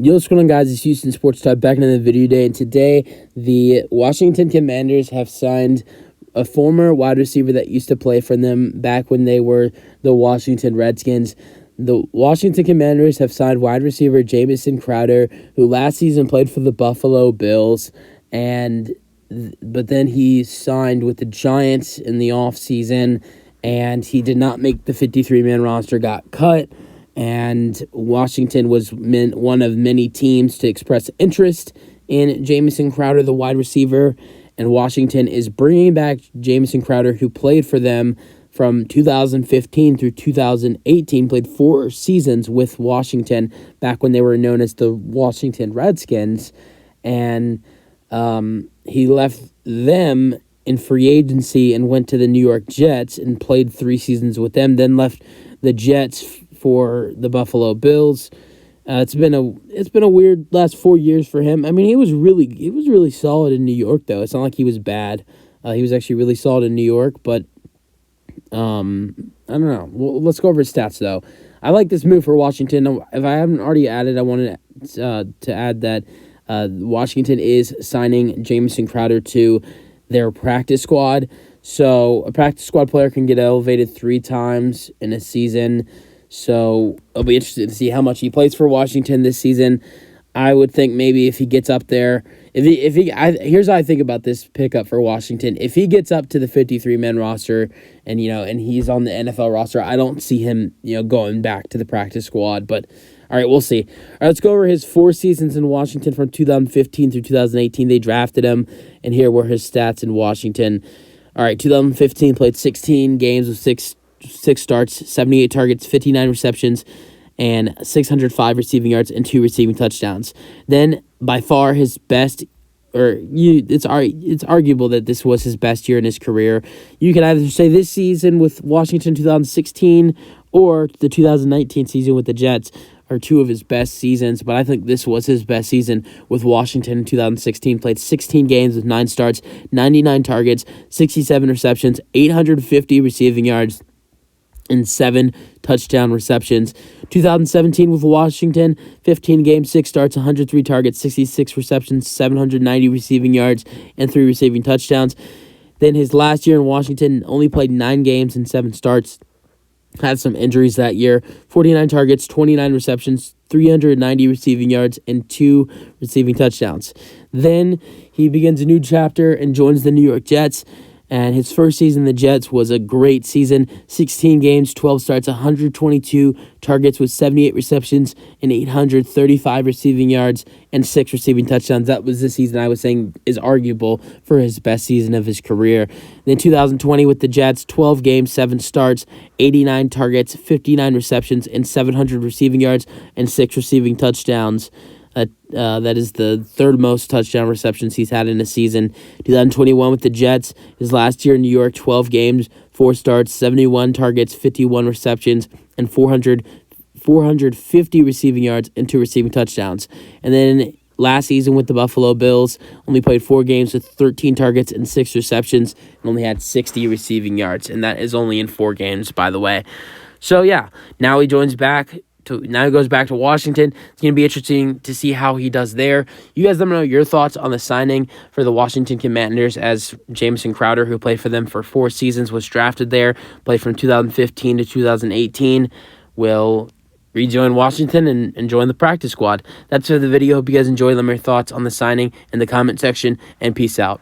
Yo, what's going on, guys? It's Houston Sports Talk back in the video day, and today the Washington Commanders have signed a former wide receiver that used to play for them back when they were the Washington Redskins. The Washington Commanders have signed wide receiver Jamison Crowder, who last season played for the Buffalo Bills, but then he signed with the Giants in the offseason, and he did not make the 53-man roster, got cut. And Washington was one of many teams to express interest in Jamison Crowder, the wide receiver. And Washington is bringing back Jamison Crowder, who played for them from 2015 through 2018, played 4 seasons with Washington back when they were known as the Washington Redskins. And he left them in free agency and went to the New York Jets and played 3 seasons with them, then left the Jets for the Buffalo Bills. It's been a weird last 4 years for him. I mean, he was really solid in New York, though. It's not like he was bad. He was actually really solid in New York, but I don't know. Well, let's go over his stats, though. I like this move for Washington. If I haven't already added, I wanted to add that Washington is signing Jamison Crowder to their practice squad. So a practice squad player can get elevated 3 times in a season. So I'll be interested to see how much he plays for Washington this season. I would think maybe if he gets up there, here's how I think about this pickup for Washington. If he gets up to the 53-man roster and he's on the NFL roster, I don't see him going back to the practice squad. But all right, we'll see. All right, let's go over his 4 seasons in Washington from 2015 through 2018. They drafted him, and here were his stats in Washington. All right, 2015 played 16 games with 6 starts, 78 targets, 59 receptions, and 605 receiving yards and 2 receiving touchdowns. Then, by far his best, it's arguable that this was his best year in his career. You can either say this season with Washington 2016 or the 2019 season with the Jets are 2 of his best seasons, but I think this was his best season with Washington in 2016. Played 16 games with 9 starts, 99 targets, 67 receptions, 850 receiving yards, and 7 touchdown receptions. 2017 with Washington, 15 games, 6 starts, 103 targets, 66 receptions, 790 receiving yards, and 3 receiving touchdowns. Then his last year in Washington, only played 9 games and 7 starts. Had some injuries that year. 49 targets, 29 receptions, 390 receiving yards, and 2 receiving touchdowns. Then he begins a new chapter and joins the New York Jets. And his first season in the Jets was a great season. 16 games, 12 starts, 122 targets with 78 receptions and 835 receiving yards and 6 receiving touchdowns. That was the season I was saying is arguable for his best season of his career. Then 2020 with the Jets, 12 games, 7 starts, 89 targets, 59 receptions, and 700 receiving yards and 6 receiving touchdowns. That is the 3rd most touchdown receptions he's had in a season. 2021 with the Jets, his last year in New York, 12 games, 4 starts, 71 targets, 51 receptions, and 450 receiving yards and 2 receiving touchdowns. And then last season with the Buffalo Bills, only played 4 games with 13 targets and 6 receptions, and only had 60 receiving yards. And that is only in 4 games, by the way. So, yeah, now he goes back to Washington. It's going to be interesting to see how he does there. You guys let me know your thoughts on the signing for the Washington Commanders, as Jamison Crowder, who played for them for 4 seasons, was drafted there, played from 2015 to 2018, will rejoin Washington and join the practice squad. That's for the video. Hope you guys enjoy. Let me know your thoughts on the signing in the comment section, and peace out.